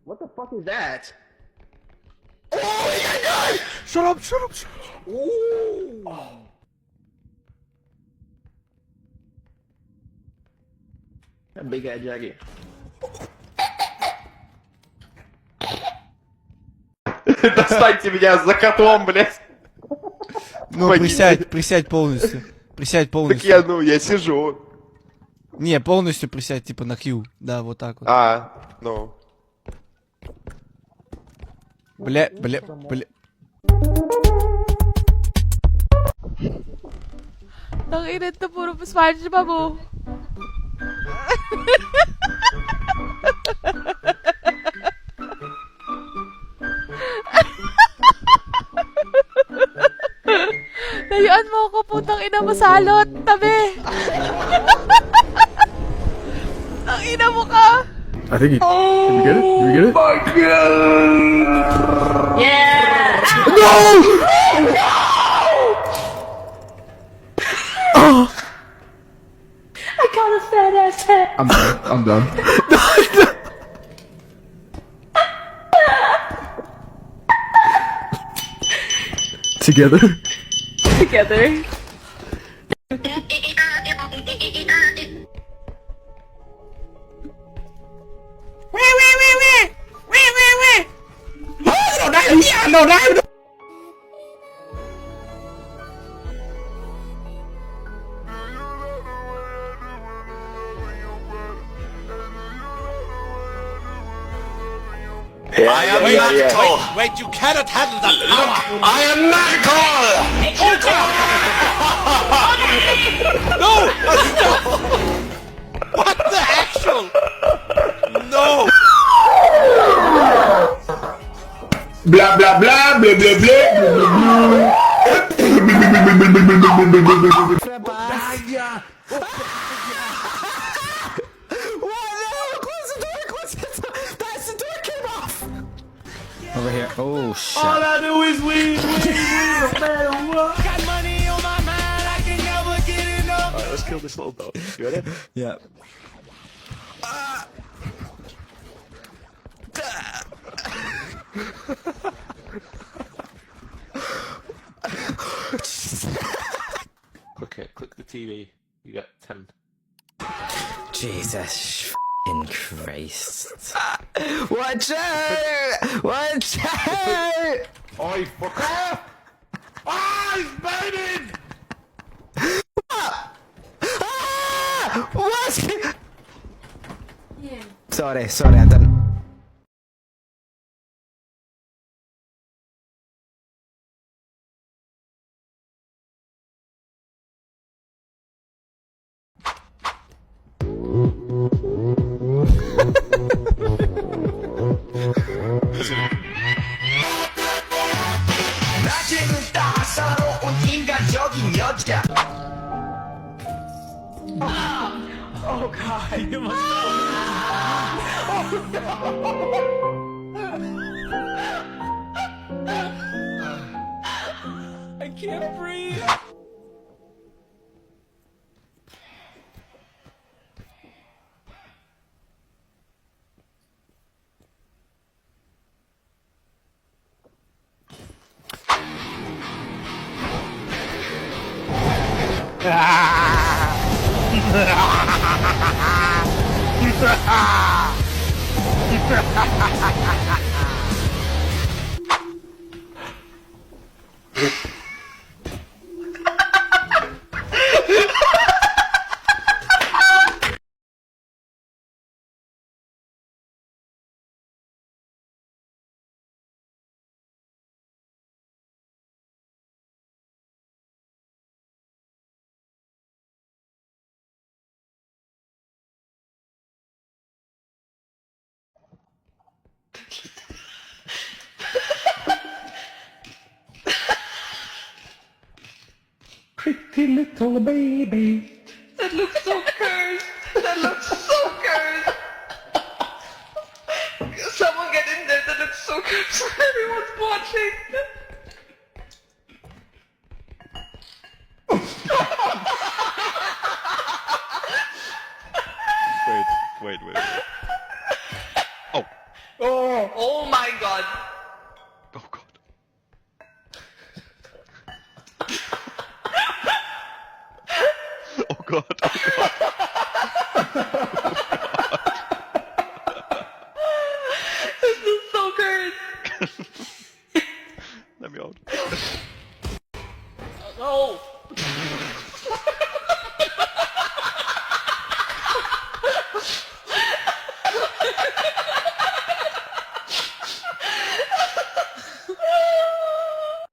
What the fuck is that? Oh my god! Shut up, shut up, shut up! Ooh. That big ass jacket. Достаньте меня за котлом, блядь! Ну, присядь полностью. Присядь Так полностью. я сижу. Не, полностью присядь, типа на Q. Да, вот так вот. Ну. Бля. Tangina to, puro SpongeBob mo. Layuan mo ako, putang ina mo, salot. Tabi. Ang ina mo ka. I think did we get it? Did we get it? My god! Yeah! No! I got a fat ass head. I'm done. Together? Together. I am magical! Wait, you cannot handle that power! I am magical! No! Stop! What the actual? No! Blah blah blah blah blah blah. Over here. Oh, shit. All I do is win, no matter what. Got money on my mind, I can never get enough! Alright, let's kill this little dog. You ready? Yeah. Click the TV. You got 10. Jesus f***ing Christ. Watch out! Watch out! Oi, fuck off! Ah, he's burning! What? Sorry, I didn't. Oh god, you must I can't breathe. Pretty little baby. That looks so cursed. That looks so cursed. Someone get in there. That looks so cursed. Everyone's watching. Wait. Oh. Oh my god. Oh god. Oh god. This is so great. Let me out. No.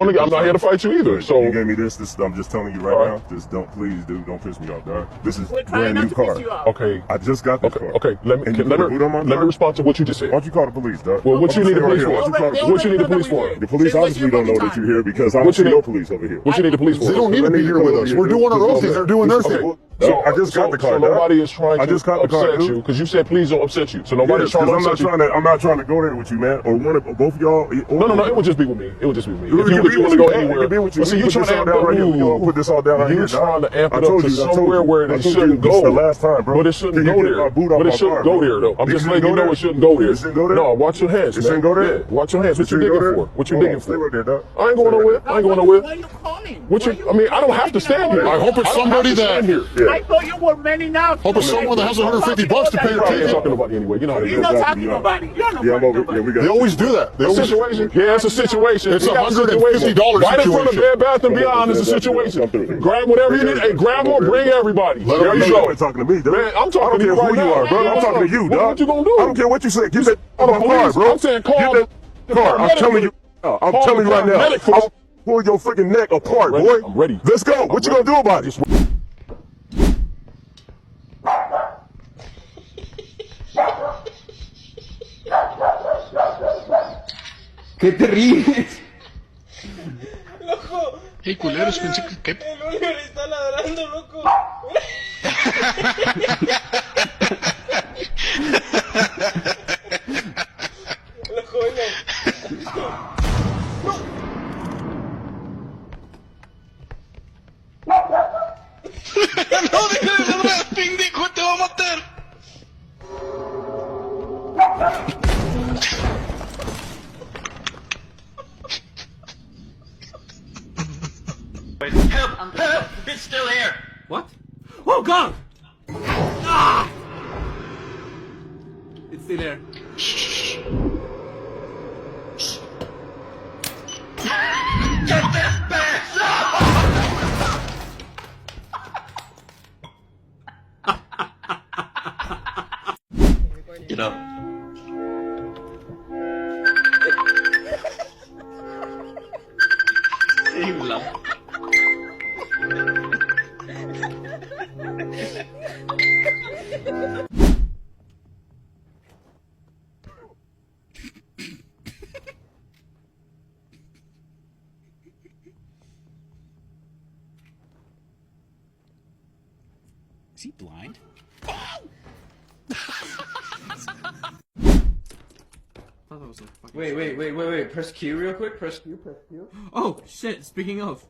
I'm not here to fight you either, so... You gave me this, I'm just telling you right now, just don't, please, dude, don't piss me off, dog. This is brand new car. Okay. I just got this car. Okay, let me respond to what you just said. Why don't you call the police, dog? Well, what you need the police for? What you need the police for? The police obviously don't know that you're here because I don't see no police over here. What you need the police for? They don't need to be here with us. We're doing our own thing. They're doing their thing. So I just got the car, so dog. nobody is trying I to just got the car, upset dude. you, because you said please don't upset you. So nobody's Yes, trying to 'cause upset you. I'm not trying to go there with you, man. Or one of both of y'all. No, it would just be with me. It would just be with me. It If you could be want with to go you. anywhere. It could be with you. See, you Put trying this to all amp down it right here. up. You want to put this all down right You're here, trying dog. to amp I it up told to you, somewhere where I it told shouldn't you, this is go. the last time, bro. But it shouldn't Till you go get my there. boot off But it my shouldn't car, go bro. there, though. I'm It just shouldn't letting you go know there? it shouldn't go there. It shouldn't go there? No, watch your hands, It man. shouldn't go there? Yeah, watch your hands. What you It shouldn't digging go for? there? What you Hold on, digging stay for? right there, dog. I ain't going nowhere. I ain't going nowhere. Why are you calling? What you? I mean, I don't have to stand here. I hope it's somebody that. here. Yeah. I thought you were man enough. Hope it's someone that has $150 to pay your I ain't ticket. talking to nobody anyway. You know how You're it not is. talking to nobody. You're not Yeah, I'm over. nobody. Yeah, we got They always do that. They A always. situation? Yeah, it's a situation. It's We got a situation. $150 Right in front of situation. Bed Bath & Beyond is a situation. Grab whatever you need. Hey, grab or bring everybody. Let There them you know go. you're talking to me, dude. Man, I'm talking to you I don't care right who you now. are, bro. I'm talking to you, dog. What you gonna do? I don't care what you say. Get that on my car, bro. I'm saying call Get that car. I'm telling you. I'm Call telling the you right now. paramedic for- I'll pull your freaking neck apart, ready. boy. I'm ready. Let's go. What you gonna do about it? ¿Qué te ríes? Hey, culeros, pensé que. El Oliver está ladrando, loco. La joya. No, deja de ser pendejo, te va a matar. Help! Help! It's still here! What? Oh god! Ah! It's still here. Get this bitch! Get up. Same lump. Is he blind? Wait. Press Q real quick. Press Q. Oh, shit. Speaking of.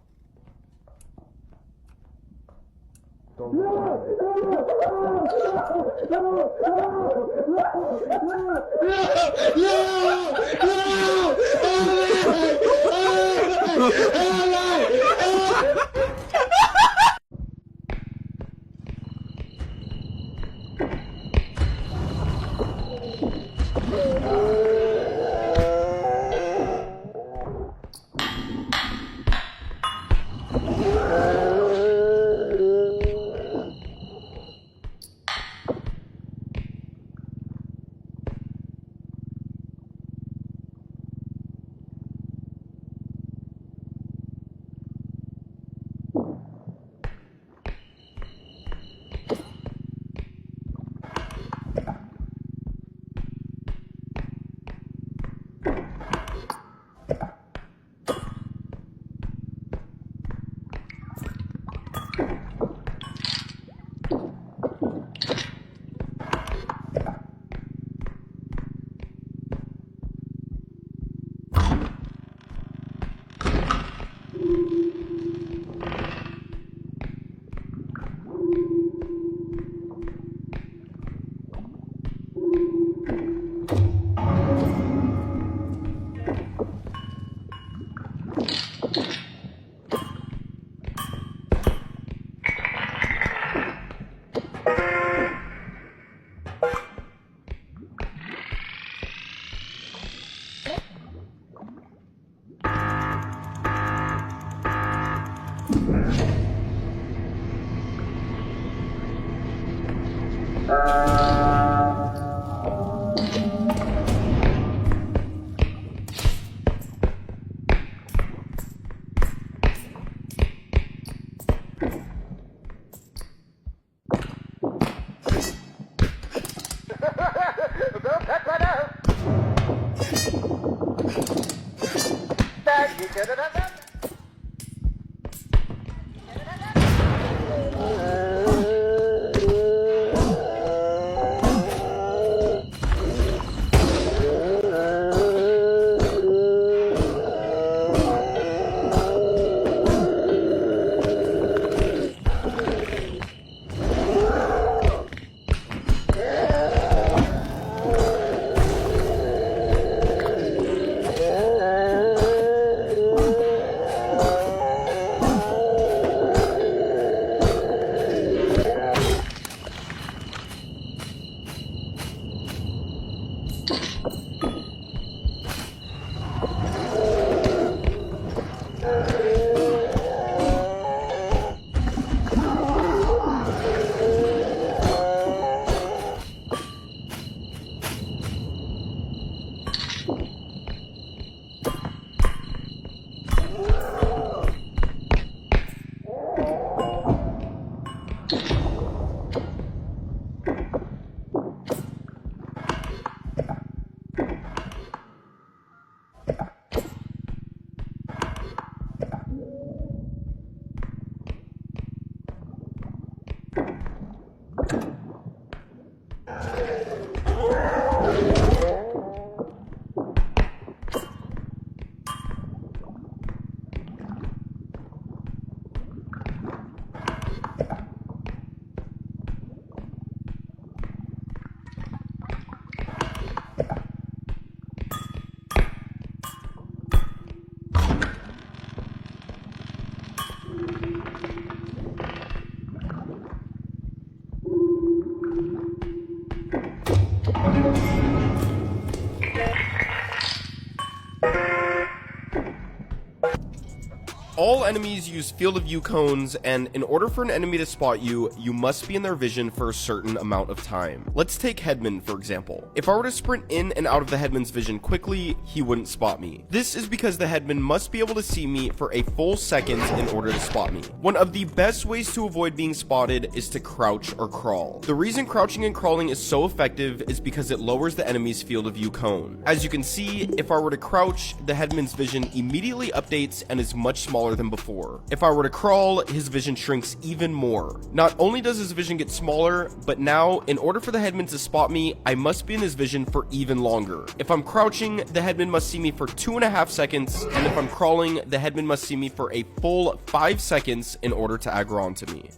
All enemies use field of view cones, and in order for an enemy to spot you, you must be in their vision for a certain amount of time. Let's take Headman for example. If I were to sprint in and out of the Headman's vision quickly, he wouldn't spot me. This is because the Headman must be able to see me for a full second in order to spot me. One of the best ways to avoid being spotted is to crouch or crawl. The reason crouching and crawling is so effective is because it lowers the enemy's field of view cone. As you can see, if I were to crouch, the Headman's vision immediately updates and is much smaller than before. If I were to crawl, his vision shrinks even more. Not only does his vision get smaller, but now, in order for the Headman to spot me, I must be in his vision for even longer. If I'm crouching, the Headman must see me for 2.5 seconds, and if I'm crawling, the Headman must see me for a full 5 seconds in order to aggro onto me.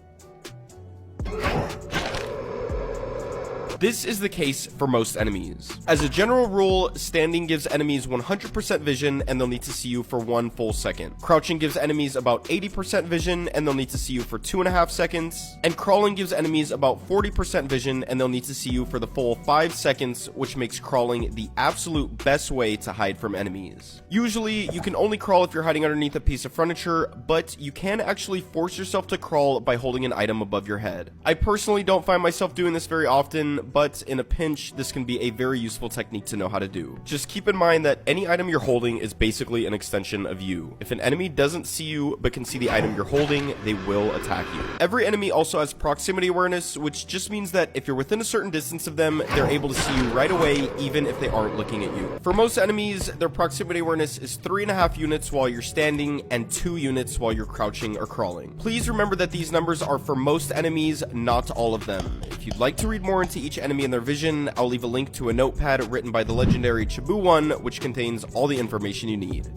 This is the case for most enemies. As a general rule, standing gives enemies 100% vision and they'll need to see you for 1 full second. Crouching gives enemies about 80% vision and they'll need to see you for 2.5 seconds. And crawling gives enemies about 40% vision and they'll need to see you for the full 5 seconds, which makes crawling the absolute best way to hide from enemies. Usually, you can only crawl if you're hiding underneath a piece of furniture, but you can actually force yourself to crawl by holding an item above your head. I personally don't find myself doing this very often, but in a pinch, this can be a very useful technique to know how to do. Just keep in mind that any item you're holding is basically an extension of you. If an enemy doesn't see you but can see the item you're holding, they will attack you. Every enemy also has proximity awareness, which just means that if you're within a certain distance of them, they're able to see you right away even if they aren't looking at you. For most enemies, their proximity awareness is 3.5 units while you're standing and 2 units while you're crouching or crawling. Please remember that these numbers are for most enemies, not all of them. If you'd like to read more into each enemy and their vision, I'll leave a link to a notepad written by the legendary Chibu One, which contains all the information you need.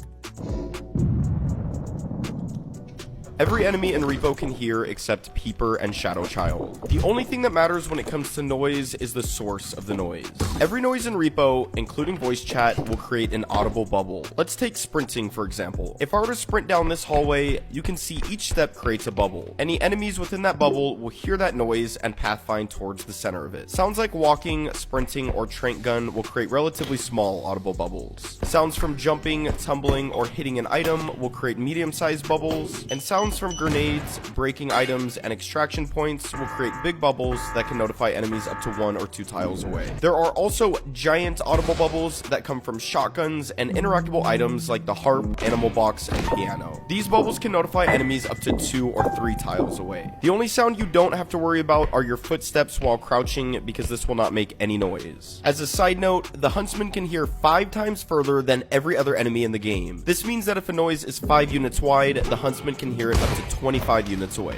Every enemy in R.E.P.O can hear except Peeper and Shadow Child. The only thing that matters when it comes to noise is the source of the noise. Every noise in R.E.P.O, including voice chat, will create an audible bubble. Let's take sprinting for example. If I were to sprint down this hallway, you can see each step creates a bubble. Any enemies within that bubble will hear that noise and pathfind towards the center of it. Sounds like walking, sprinting, or trank gun will create relatively small audible bubbles. Sounds from jumping, tumbling, or hitting an item will create medium-sized bubbles, and sounds rounds from grenades, breaking items, and extraction points will create big bubbles that can notify enemies up to 1 or 2 tiles away. There are also giant audible bubbles that come from shotguns and interactable items like the harp, animal box, and piano. These bubbles can notify enemies up to 2 or 3 tiles away. The only sound you don't have to worry about are your footsteps while crouching, because this will not make any noise. As a side note, the huntsman can hear 5 times further than every other enemy in the game. This means that if a noise is 5 units wide, the huntsman can hear it up to 25 units away.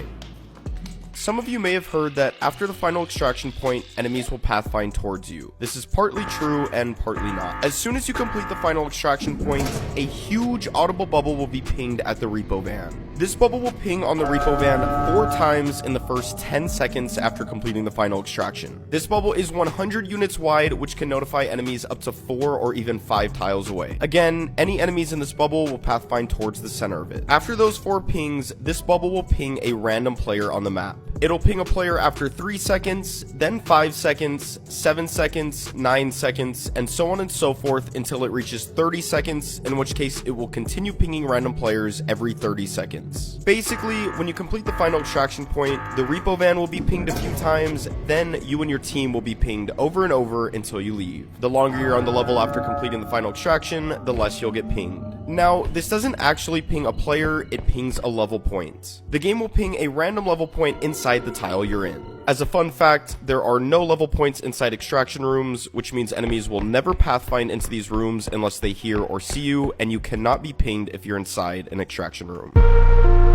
Some of you may have heard that after the final extraction point, enemies will pathfind towards you. This is partly true and partly not. As soon as you complete the final extraction point, a huge audible bubble will be pinged at the repo van. This bubble will ping on the repo van 4 times in the first 10 seconds after completing the final extraction. This bubble is 100 units wide, which can notify enemies up to 4 or even 5 tiles away. Again, any enemies in this bubble will pathfind towards the center of it. After those 4 pings, this bubble will ping a random player on the map. It'll ping a player after 3 seconds, then 5 seconds, 7 seconds, 9 seconds, and so on and so forth until it reaches 30 seconds, in which case it will continue pinging random players every 30 seconds. Basically, when you complete the final extraction point, the repo van will be pinged a few times, then you and your team will be pinged over and over until you leave. The longer you're on the level after completing the final extraction, the less you'll get pinged. Now, this doesn't actually ping a player, it pings a level point. The game will ping a random level point inside the tile you're in. As a fun fact, there are no level points inside extraction rooms, which means enemies will never pathfind into these rooms unless they hear or see you, and you cannot be pinged if you're inside an extraction room.